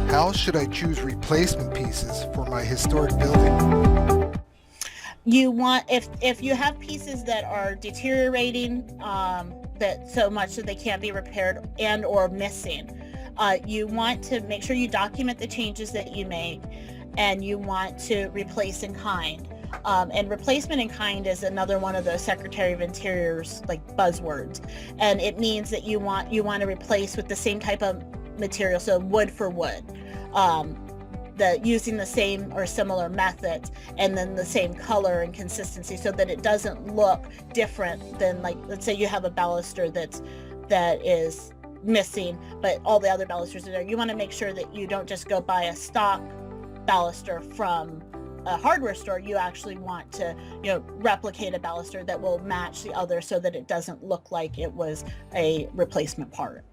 How should I choose replacement pieces for my historic building? You want, if you have pieces that are deteriorating, that so much that they can't be repaired and or missing, you want to make sure you document the changes that you make, and you want to replace in kind. And replacement in kind is another one of the Secretary of Interior's like buzzwords, and it means that you want to replace with the same type of material, so wood for wood, um, using the same or similar methods, and then the same color and consistency, so that it doesn't look different than, like, let's say you have a baluster that is missing, but all the other balusters are there. You want to make sure that you don't just go buy a stock baluster from a hardware store. You actually want to, replicate a baluster that will match the other, so that it doesn't look like it was a replacement part.